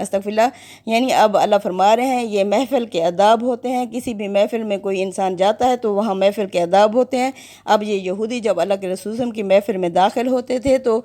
استغفراللہ، یعنی اب اللہ فرما رہے ہیں یہ محفل کے آداب ہوتے ہیں، کسی بھی محفل میں کوئی انسان جاتا ہے تو وہاں محفل کے آداب ہوتے ہیں۔ اب یہ یہودی جب اللہ کے رسول صلی اللہ علیہ وسلم کی محفل میں داخل ہوتے تھے تو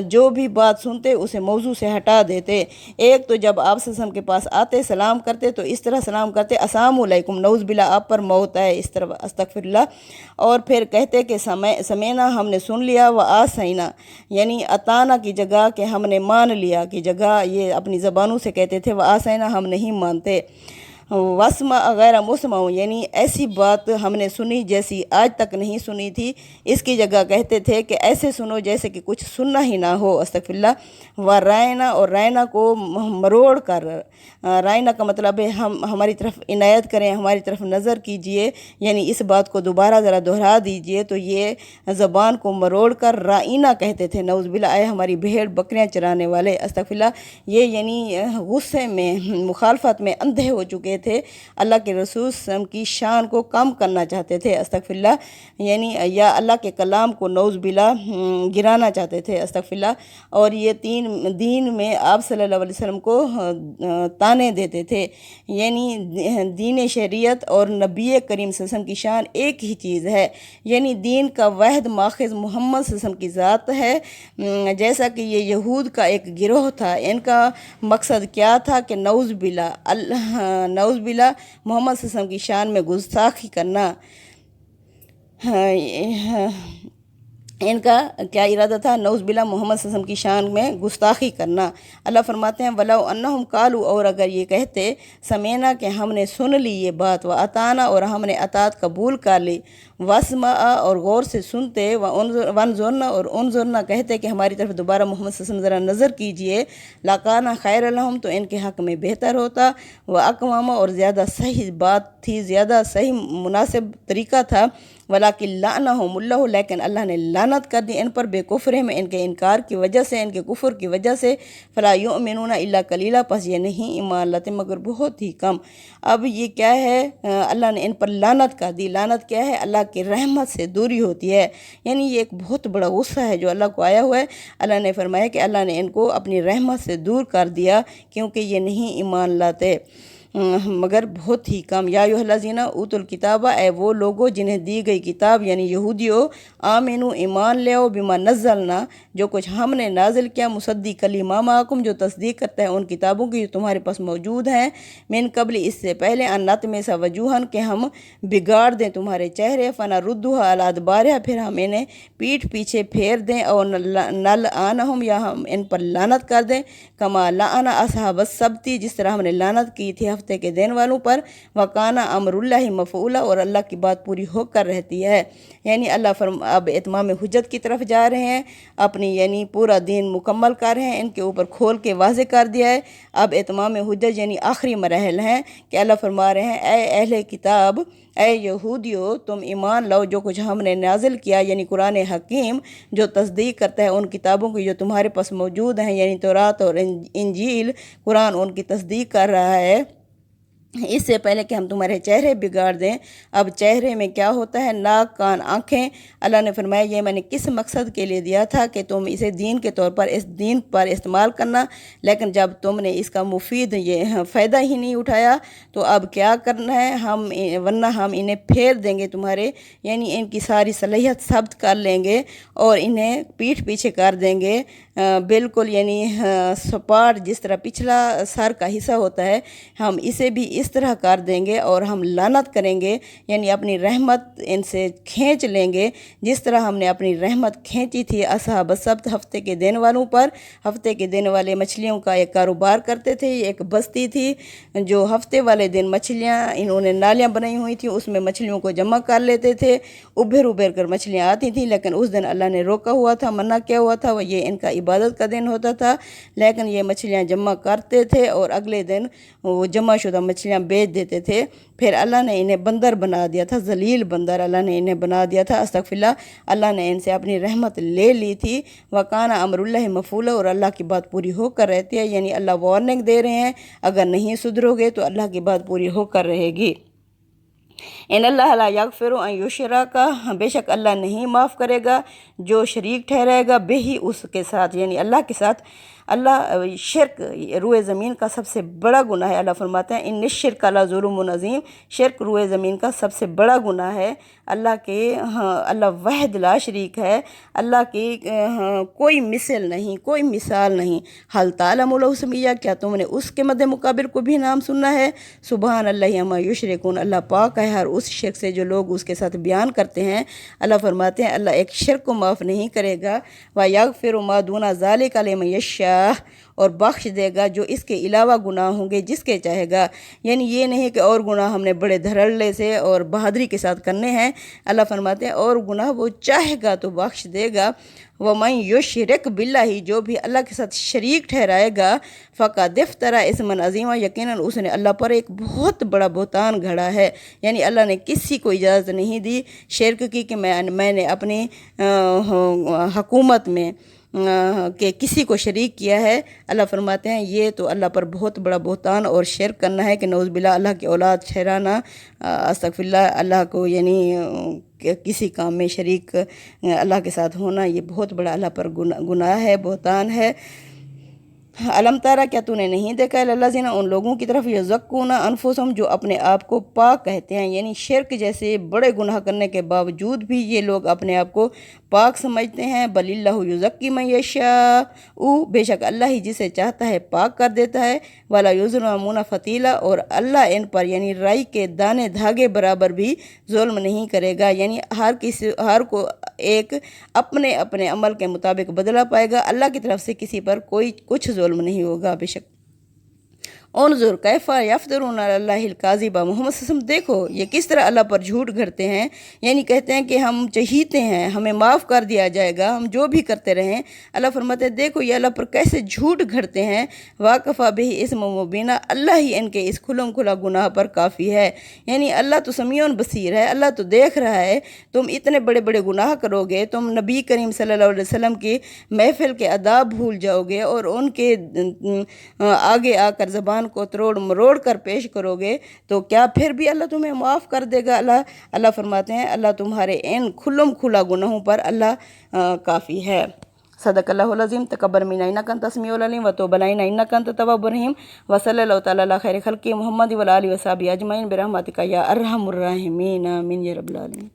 جو بھی بات سنتے اسے موضوع سے ہٹا دیتے۔ ایک تو جب آپ صلی اللہ علیہ وسلم کے پاس آتے سلام کرتے تو اس طرح سلام کرتے السلام علیکم، نعوذ باللہ آپ پر موت ہے، اس طرح استغفراللہ، اور پھر کہتے کہ سمینا ہم نے سن لیا، و آسینا یعنی اطانا کی جگہ کہ ہم نے مان لیا کی جگہ یہ اپنی زبانوں سے کہتے تھے، و آسینا ہم نہیں مانتے، وسمع غیر مسمع یعنی ایسی بات ہم نے سنی جیسی آج تک نہیں سنی تھی، اس کی جگہ کہتے تھے کہ ایسے سنو جیسے کہ کچھ سننا ہی نہ ہو، استغفراللہ، و رائنا اور رائنا کو مروڑ کر، رائنا کا مطلب ہے ہماری طرف عنایت کریں، ہماری طرف نظر کیجئے، یعنی اس بات کو دوبارہ ذرا دہرا دیجئے، تو یہ زبان کو مروڑ کر رائنا کہتے تھے، نعوذ باللہ، اے ہماری بھیڑ بکریاں چرانے والے، استغفراللہ، یہ یعنی غصے میں مخالفت میں اندھے ہو چکے تھے، اللہ کے رسول صلی اللہ علیہ وسلم کی شان کو کم کرنا چاہتے تھے، استغفراللہ، یعنی یا اللہ کے کلام کو نعوذ باللہ گرانا چاہتے تھے، استغفراللہ، اور یہ دین میں آپ صلی اللہ علیہ وسلم کو تانے دیتے تھے، یعنی دین شریعت اور نبی کریم صلی اللہ علیہ وسلم کی شان ایک ہی چیز ہے، یعنی دین کا واحد ماخذ محمد صلی اللہ علیہ وسلم کی ذات ہے، جیسا کہ یہ یہود کا ایک گروہ تھا، ان کا مقصد کیا تھا کہ نعوذ باللہ محمد صلی اللہ علیہ وسلم کی شان میں گستاخی کرنا، ان کا کیا ارادہ تھا، نعوذ باللہ محمد صلی اللہ علیہ وسلم کی شان میں گستاخی کرنا۔ اللہ فرماتے ہیں وَلَوْ أَنَّهُمْ قَالُوا، اور اگر یہ کہتے سمینا کہ ہم نے سن لی یہ بات، وَأَطَعْنَا اور ہم نے اطاعت قبول کر لی، وَاسْمَعَا اور غور سے سنتے، وَانظُرْنَا اور انظُرْنَا کہتے کہ ہماری طرف دوبارہ محمد صلی اللہ علیہ وسلم ذرا نظر کیجئے، لَكَانَ خَيْرًا لَهُمْ تو ان کے حق میں بہتر ہوتا، وَأَقْوَمَ اور زیادہ صحیح بات تھی، زیادہ صحیح مناسب طریقہ تھا، وَلَكِنْ لَعْنَهُمُ اللَّهُ لیکن اللہ نے لعنت کر دی ان پر بے کفرہم ان کے انکار کی وجہ سے، ان کے کفر کی وجہ سے، فَلَا يُؤْمِنُونَ إِلَّا قَلِيلًا پس یہ نہیں ایمان لاتے مگر بہت ہی کم۔ اب یہ کیا ہے، اللہ نے ان پر لعنت کر دی، لعنت کیا ہے، اللہ کی رحمت سے دوری ہوتی ہے، یعنی یہ ایک بہت بڑا غصہ ہے جو اللہ کو آیا ہوا ہے۔ اللہ نے فرمایا کہ اللہ نے ان کو اپنی رحمت سے دور کر دیا کیونکہ یہ نہیں ایمان لاتے مگر بہت ہی کم۔ یا ایھا الذین اوتوا الکتاب، اے وہ لوگوں جنہیں دی گئی کتاب یعنی یہودیو، آمنو ایمان لے آؤ، بما نزلنا جو کچھ ہم نے نازل کیا، مصدق لما معکم جو تصدیق کرتا ہے ان کتابوں کی جو تمہارے پاس موجود ہیں، من قبل اس سے پہلے، ان نطمس وجوہا کہ ہم بگاڑ دیں تمہارے چہرے، فنردھا علی ادبارہا پھر ہم انہیں پیٹھ پیچھے پھیر دیں، اور نلعنہم یا ہم ان پر لعنت کر دیں، کما لعن اصحاب السبت جس طرح ہم نے لعنت کی تھی ہفتے کے دن والوں پر، وکان امر اللہ مفعولا اور اللہ کی بات پوری ہو کر رہتی ہے، یعنی اللہ اب اتمام حجت کی طرف جا رہے ہیں، اپنی یعنی پورا دین مکمل کر رہے ہیں، ان کے اوپر کھول کے واضح کر دیا ہے، اب اتمام حجت یعنی آخری مراحل ہیں کہ اللہ فرما رہے ہیں اے اہل کتاب، اے یہودیو تم ایمان لاؤ جو کچھ ہم نے نازل کیا یعنی قرآن حکیم جو تصدیق کرتا ہے ان کتابوں کی جو تمہارے پاس موجود ہیں، یعنی تورات اور انجیل، قرآن ان کی تصدیق کر رہا ہے، اس سے پہلے کہ ہم تمہارے چہرے بگاڑ دیں۔ اب چہرے میں کیا ہوتا ہے، ناک، کان، آنکھیں، اللہ نے فرمایا یہ میں نے کس مقصد کے لیے دیا تھا کہ تم اسے دین کے طور پر اس دین پر استعمال کرنا، لیکن جب تم نے اس کا مفید یہ فائدہ ہی نہیں اٹھایا تو اب کیا کرنا ہے، ورنہ ہم انہیں پھیر دیں گے تمہارے، یعنی ان کی ساری صلاحیت ثبت کر لیں گے اور انہیں پیٹھ پیچھے کر دیں گے، بالکل یعنی سپاٹ جس طرح پچھلا سر کا حصہ ہوتا ہے ہم اسے بھی اس طرح کر دیں گے، اور ہم لعنت کریں گے یعنی اپنی رحمت ان سے کھینچ لیں گے جس طرح ہم نے اپنی رحمت کھینچی تھی اصحاب السبت ہفتے کے دن والوں پر۔ ہفتے کے دن والے مچھلیوں کا ایک کاروبار کرتے تھے، یہ ایک بستی تھی جو ہفتے والے دن مچھلیاں انہوں نے نالیاں بنائی ہوئی تھیں، اس میں مچھلیوں کو جمع کر لیتے تھے، ابھر کر مچھلیاں آتی تھیں، لیکن اس دن اللہ نے روکا ہوا تھا، منع کیا ہوا تھا، وہ یہ ان کا عبادت کا دن ہوتا تھا، لیکن یہ مچھلیاں جمع کرتے تھے اور اگلے دن وہ جمع شدہ مچھلیاں بیچ دیتے تھے، پھر اللہ نے انہیں بندر بنا دیا تھا، ذلیل بندر اللہ نے انہیں بنا دیا تھا، استغفراللہ، اللہ نے ان سے اپنی رحمت لے لی تھی، وَكَانَ أَمْرُ اللَّهِ مَفْعُولًا اور اللہ کی بات پوری ہو کر رہتی ہے، یعنی اللہ وارننگ دے رہے ہیں اگر نہیں سدھرو گے تو اللہ کی بات پوری ہو کر رہے گی۔ ان اللہ لا یغفر ان یشرک، بے شک اللہ نہیں معاف کرے گا جو شریک ٹھہرائے گا بے ہی اس کے ساتھ یعنی اللہ کے ساتھ، اللہ شرک روئے زمین کا سب سے بڑا گناہ ہے۔ اللہ فرماتے ہیں ان الشرک لظلم عظیم، شرک روئے زمین کا سب سے بڑا گناہ ہے۔ اللہ وحد لا شریک ہے، اللہ کی کوئی مثل نہیں، کوئی مثال نہیں۔ حل تعلم لہ سمیہ، کیا تم نے اس کے مد مقابل کو بھی نام سننا ہے؟ سبحان اللہ عما یشرکون، اللہ پاک ہے ہر اس شرک سے جو لوگ اس کے ساتھ بیان کرتے ہیں۔ اللہ فرماتے ہیں اللہ ایک شرک کو معاف نہیں کرے گا، وَيَغْفِرُ مَا دُونَ ذَلِكَ لِمَن يَشَاءُ، اور بخش دے گا جو اس کے علاوہ گناہ ہوں گے جس کے چاہے گا۔ یعنی یہ نہیں کہ اور گناہ ہم نے بڑے دھڑلے سے اور بہادری کے ساتھ کرنے ہیں، اللہ فرماتے ہیں اور گناہ وہ چاہے گا تو بخش دے گا۔ وَمَن يُشْرِكْ بِاللَّهِ، جو بھی اللہ کے ساتھ شریک ٹھہرائے گا، فَقَدِ افْتَرَىٰ اِثْمًا عَظِیمًا، یقیناً اس نے اللہ پر ایک بہت بڑا بہتان گھڑا ہے۔ یعنی اللہ نے کسی کو اجازت نہیں دی شرک کی کہ میں نے اپنی حکومت میں کہ کسی کو شریک کیا ہے۔ اللہ فرماتے ہیں یہ تو اللہ پر بہت بڑا بہتان اور شرک کرنا ہے کہ نعوذ باللہ اللہ کی اولاد ٹھہرانا، استغفر اللہ، اللہ کو یعنی کسی کام میں شریک اللہ کے ساتھ ہونا، یہ بہت بڑا اللہ پر گناہ ہے، بہتان ہے۔ علم تارا، کیا تو نے نہیں دیکھا الذین، ان لوگوں کی طرف یزکون انفسہم، جو اپنے آپ کو پاک کہتے ہیں، یعنی شرک جیسے بڑے گناہ کرنے کے باوجود بھی یہ لوگ اپنے آپ کو پاک سمجھتے ہیں۔ بل اللہ یزکی من یشاء، بے شک اللہ ہی جسے چاہتا ہے پاک کر دیتا ہے۔ ولا یظلمون فتیلا، اور اللہ ان پر یعنی رائی کے دانے دھاگے برابر بھی ظلم نہیں کرے گا، یعنی ہر کو ایک اپنے اپنے عمل کے مطابق بدلہ پائے گا، اللہ کی طرف سے کسی پر کوئی کچھ ظلم نہیں ہوگا۔ بے شک انظر کیف یفترون علی اللہ الکاذب، محمد صلی اللہ علیہ وسلم دیکھو یہ کس طرح اللہ پر جھوٹ گھڑتے ہیں، یعنی کہتے ہیں کہ ہم چہیتے ہیں، ہمیں معاف کر دیا جائے گا، ہم جو بھی کرتے رہیں۔ اللہ فرماتے ہیں دیکھو یہ اللہ پر کیسے جھوٹ گھڑتے ہیں۔ واقفہ بہ اسم مبینہ، اللہ ہی ان کے اس کھلم کھلا گناہ پر کافی ہے، یعنی اللہ تو سمیع بصیر ہے، اللہ تو دیکھ رہا ہے۔ تم اتنے بڑے بڑے گناہ کرو گے، تم نبی کریم صلی اللہ علیہ وسلم کی محفل کے آداب بھول جاؤ گے اور ان کے آگے آ کر زبان کو تروڑ مروڑ کر پیش کرو گے تو کیا پھر بھی اللہ تمہیں معاف کر دے گا؟ اللہ فرماتے ہیں اللہ تمہارے ان کھلم کھلا گناہوں پر اللہ کافی ہے۔ صدق اللہ العظیم۔ تقبل منا انک انت السمیع العلیم وتوب علینا انک انت التواب الرحیم، وصلی اللہ تعالی علی خیر خلق محمد وعلی آلہ وصحبہ اجمعین برحمتک یا ارحم الراحمین، آمین یا رب العالمین۔